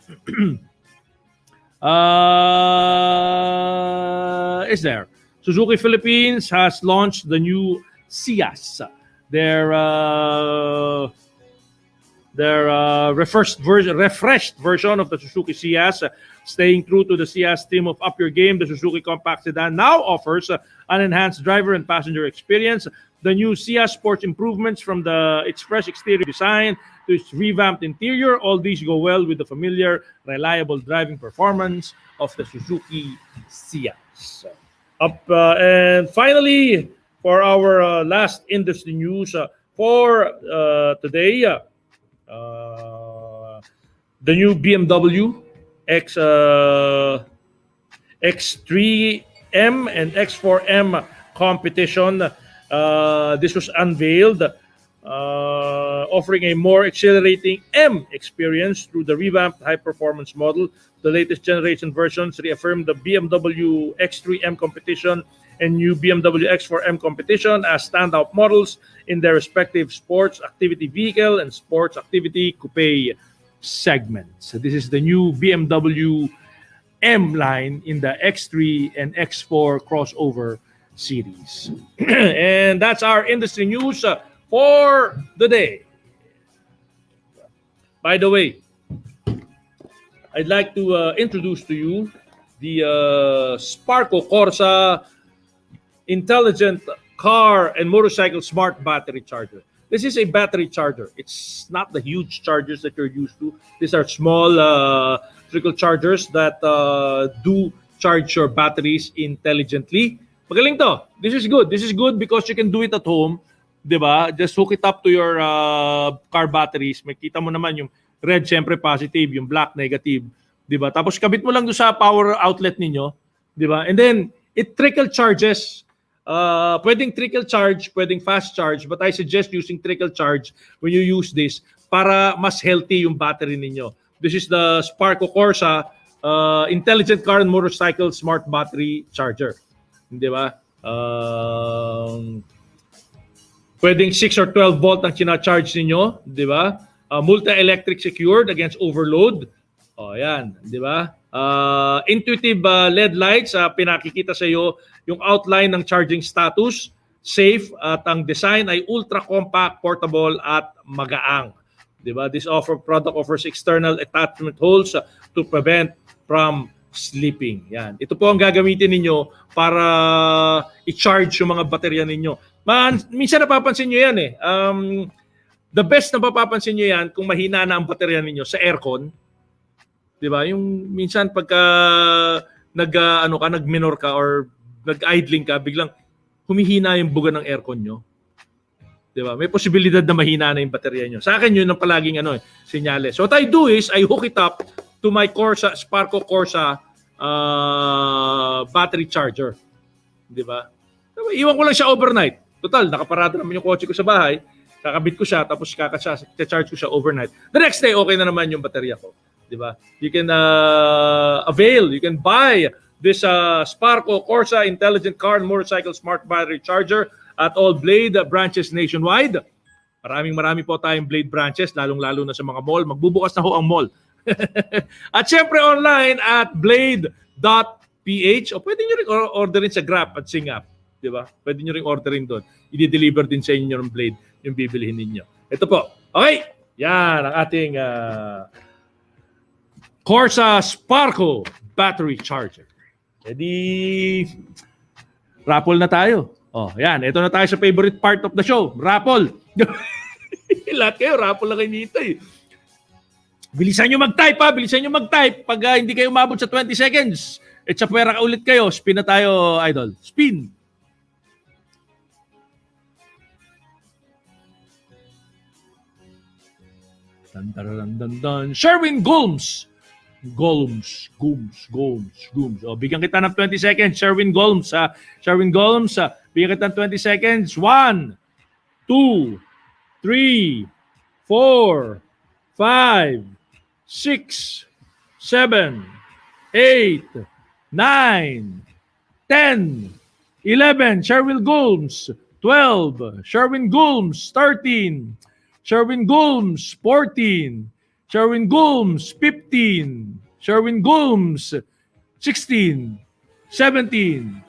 is there. Suzuki Philippines has launched the new Ciaz, their refreshed version of the Suzuki Ciaz. Staying true to the Ciaz theme of Up Your Game, the Suzuki compact sedan now offers an enhanced driver and passenger experience. The new Ciaz sports improvements from its fresh exterior design to its revamped interior. All these go well with the familiar, reliable driving performance of the Suzuki Ciaz. And finally, for our last industry news for today, the new BMW X3M and X4M competition. This was unveiled, offering a more exhilarating M experience through the revamped high-performance model. The latest generation versions reaffirmed the BMW X3M competition and new BMW X4M competition as standout models in their respective sports activity vehicle and sports activity coupe segments. So this is the new BMW M line in the X3 and X4 crossover series. And that's our industry news for the day. By the way, I'd like to introduce to you the Sparco Corsa intelligent car and motorcycle smart battery charger. This is a battery charger. It's not the huge chargers that you're used to. These are small trickle chargers that do charge your batteries intelligently. Magaling to. This is good. This is good because you can do it at home. 'di ba? Just hook it up to your car batteries. Makita mo naman yung red syempre positive, yung black negative, 'di ba? Tapos kabit mo lang doon sa power outlet ninyo, 'di ba? And then it trickle charges. Pwedeng trickle charge, pwedeng fast charge, but I suggest using trickle charge when you use this para mas healthy yung battery ninyo. This is the Sparco Corsa Intelligent Car and Motorcycle Smart Battery Charger. Di ba? Pwedeng 6 or 12 volt ang china-charge ninyo, di ba? Multi-electric secured against overload. Yan, di ba? Intuitive LED lights, pinakikita sa iyo yung outline ng charging status, safe, at ang design ay ultra-compact, portable, at magaang. Diba? This product offers external attachment holes to prevent from sleeping. Yan. Ito po ang gagamitin ninyo para i-charge yung mga baterya ninyo. Minsan napapansin nyo yan eh. The best na mapapansin nyo yan kung mahina na ang baterya ninyo sa aircon. Diba? Yung minsan pagka nag-minor ka or nag-idling ka, biglang humihina yung buga ng aircon nyo. Diba? May posibilidad na mahina na yung baterya nyo. Sa akin yun ang palaging senyales. So what I do is, I hook it up to my Corsa, Sparco Corsa battery charger. Diba? Iwan ko lang siya overnight. Total, nakaparada naman yung kotse ko sa bahay. Kakabit ko siya, tapos charge ko siya overnight. The next day, okay na naman yung baterya ko. Diba? You can you can buy this Sparco Corsa Intelligent Car and Motorcycle Smart Battery Charger at all Blade branches nationwide. Marami po tayong Blade branches, lalong-lalo na sa mga mall. Magbubukas na ho ang mall. At syempre online at blade.ph o pwede nyo rin orderin sa Grab at Singap. Diba? Pwede nyo rin orderin doon. I-deliver din sa inyo ng Blade yung bibilihin ninyo. Ito po. Okay. Yan ang ating Corsa Sparco Battery Charger. Edi raffle na tayo. Yan. Ito na tayo sa favorite part of the show. Raffle. Lahat kayo, raffle na kayo dito eh. Bilisan nyo mag-type ha. Bilisan nyo mag-type. Pag hindi kayo umabot sa 20 seconds, sa pwera ka ulit kayo. Spin na tayo, idol. Spin. Dun. Sherwin Golmes. Golmes. Bigyan kita ng 20 seconds. Sherwin Golmes. Bigyan kita ng 20 seconds. 1, 2, 3, 4, 5, 6, 7, 8, 9, 10, 11. Sherwin Golmes. 12. Sherwin Golmes. 13. Sherwin Golmes. 14. Sherwin Golmes, 15. Sherwin Golmes, 16. 17.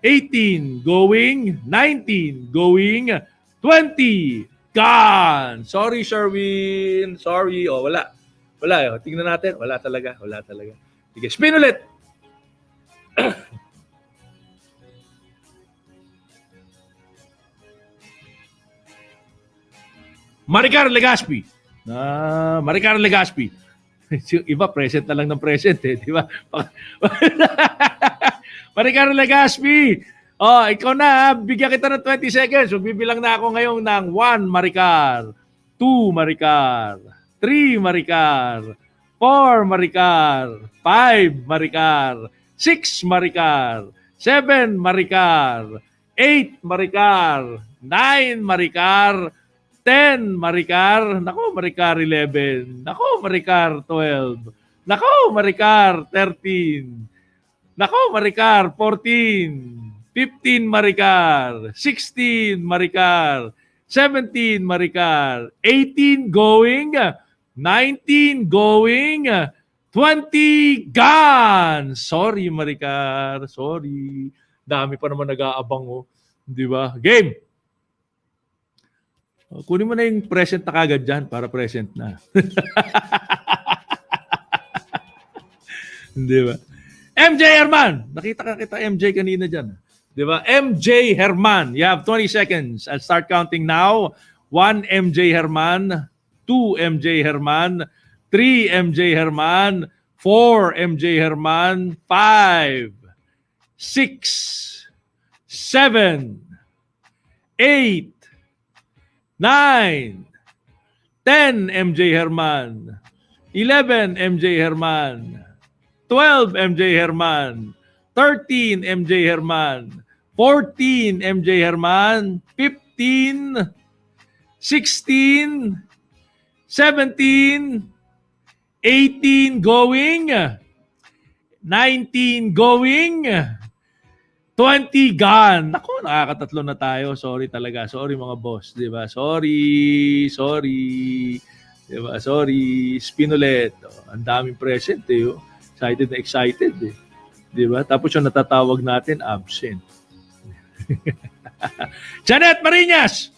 18. Going. 19. Going. 20. Gone. Sorry, Sherwin. Sorry. Wala. Wala. Tingnan natin. Wala talaga. Sige, spin ulit. Maricar Legaspi. Maricar Legaspi. Iba, present na lang ng present eh. Di ba? Maricar Legaspi. Ikaw na. Bigyan kita ng 20 seconds. Bibilang na ako ngayon ng 1 Maricar, 2 Maricar, 3 Maricar, 4 Maricar, 5 Maricar, 6 Maricar, 7 Maricar, 8 Maricar, 9 Maricar, 10 Maricar, nako Maricar 11, nako Maricar 12, nako Maricar 13, nako Maricar 14, 15 Maricar, 16 Maricar, 17 Maricar, 18 going, 19 going, 20 gone. Sorry Maricar, sorry. Dami pa naman nag-aabang di ba? Game. Kunin mo na yung present na kagad dyan para present na. Di ba? MJ Herman! Nakita ka kita MJ kanina dyan. Di ba? MJ Herman. You have 20 seconds. I'll start counting now. 1 MJ Herman. 2 MJ Herman. 3 MJ Herman. 4 MJ Herman. 5, 6, 7, 8, 9, 10, MJ Herman, 11, MJ Herman, 12, MJ Herman, 13, MJ Herman, 14, MJ Herman, 15, 16, 17, 18 going, 19 going, 20 gone. Ako, nakakatatlo na tayo. Sorry talaga. Sorry mga boss. Diba? Sorry. Diba? Sorry. Spin ulit. Oh, ang daming present eh. Oh. Excited na excited eh. Diba? Tapos yung natatawag natin, absent. Janet Marinas!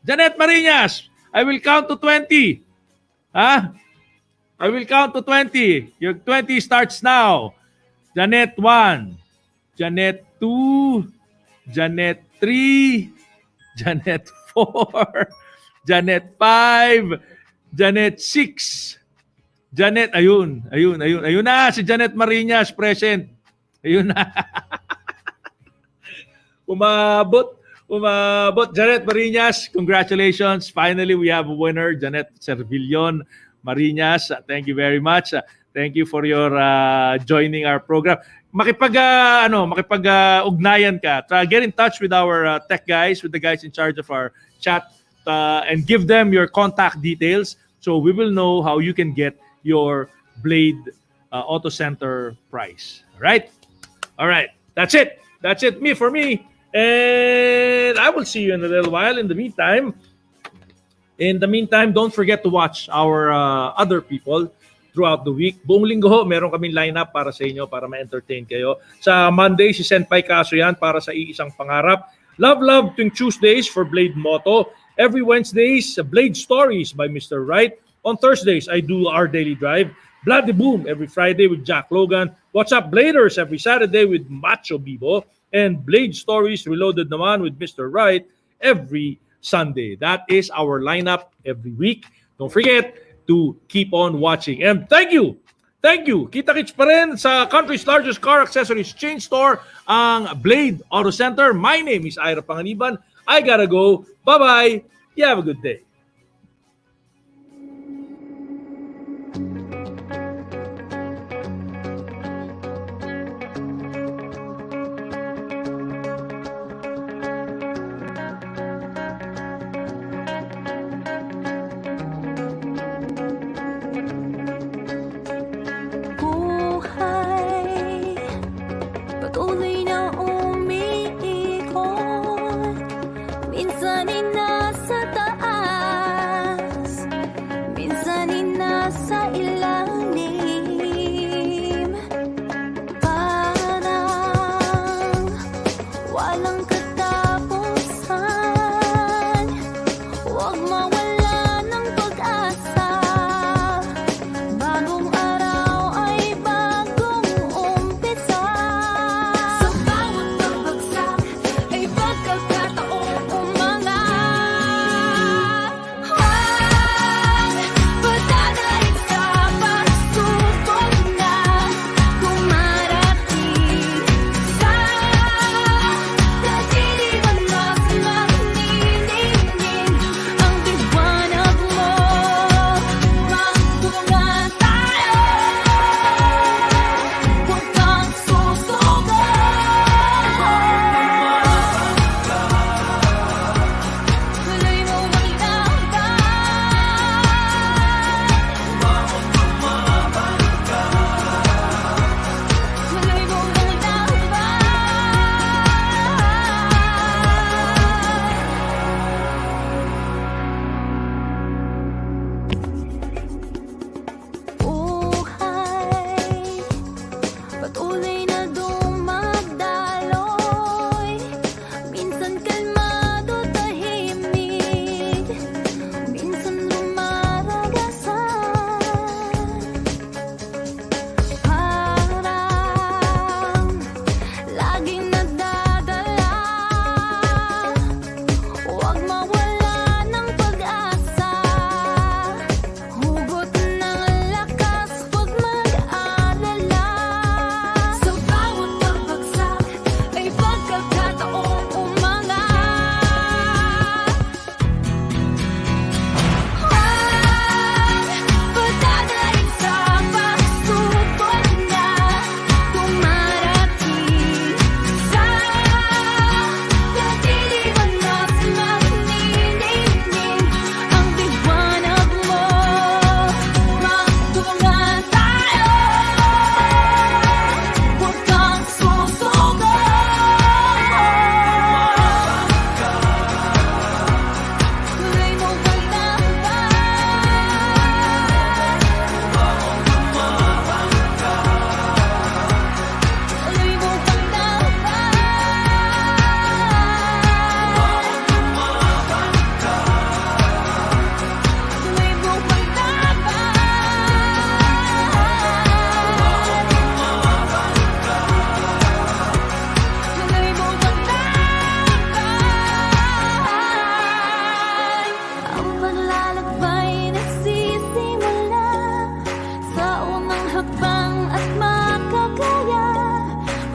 Janet Marinas! I will count to 20. I will count to 20. Your 20 starts now. Janet 1. Janet 2, Janet 3, Janet 4, Janet 5, Janet 6, Janet, ayun na, si Janet Marinas, present. Ayun na. Umabot. Janet Marinas, congratulations. Finally, we have a winner, Janet Servillon Marinas. Thank you very much. Thank you for your joining our program. Makipag-ugnayan ka. Get in touch with our tech guys, with the guys in charge of our chat, and give them your contact details so we will know how you can get your Blade Auto Center prize. All right. That's it. For me. And I will see you in a little while. In the meantime, don't forget to watch our other people throughout the week. Buong linggo ho, meron kaming lineup para sa inyo, para ma-entertain kayo. Sa Monday, si Senpai Kaso yan para sa iisang pangarap. Love tuwing Tuesdays for Blade Moto. Every Wednesdays, Blade Stories by Mr. Wright. On Thursdays, I do our daily drive. Bloody Boom every Friday with Jack Logan. What's Up Bladers every Saturday with Macho Bibo. And Blade Stories Reloaded naman with Mr. Wright every Sunday. That is our lineup every week. Don't forget to keep on watching. And thank you. Kita-kits pa rin sa country's largest car accessories chain store, ang Blade Auto Center. My name is Ira Panganiban. I gotta go. Bye-bye. You have a good day. Minsan ay nasa taas.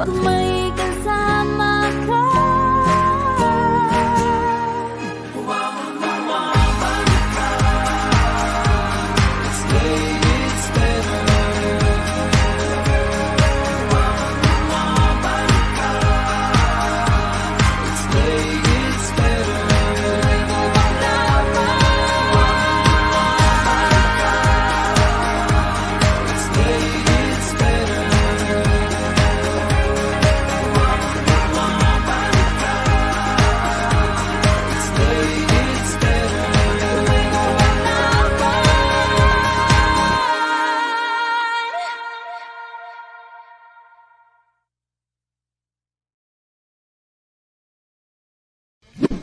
Pag may kasama ka.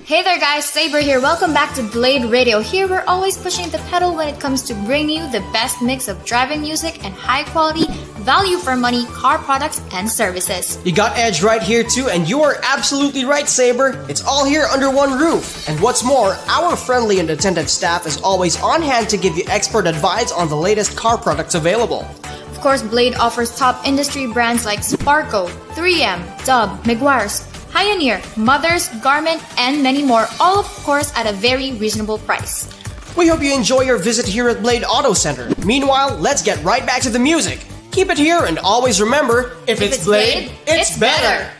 Hey there guys, Saber here. Welcome back to Blade Radio. Here we're always pushing the pedal when it comes to bringing you the best mix of driving music and high quality, value for money car products and services. You got Edge right here too, and you are absolutely right, Saber. It's all here under one roof. And what's more, our friendly and attentive staff is always on hand to give you expert advice on the latest car products available. Of course, Blade offers top industry brands like Sparco, 3M, Dub, Meguiar's, Pioneer, Mothers, Garment, and many more, all of course at a very reasonable price. We hope you enjoy your visit here at Blade Auto Center. Meanwhile, let's get right back to the music. Keep it here and always remember, if it's Blade, it's better.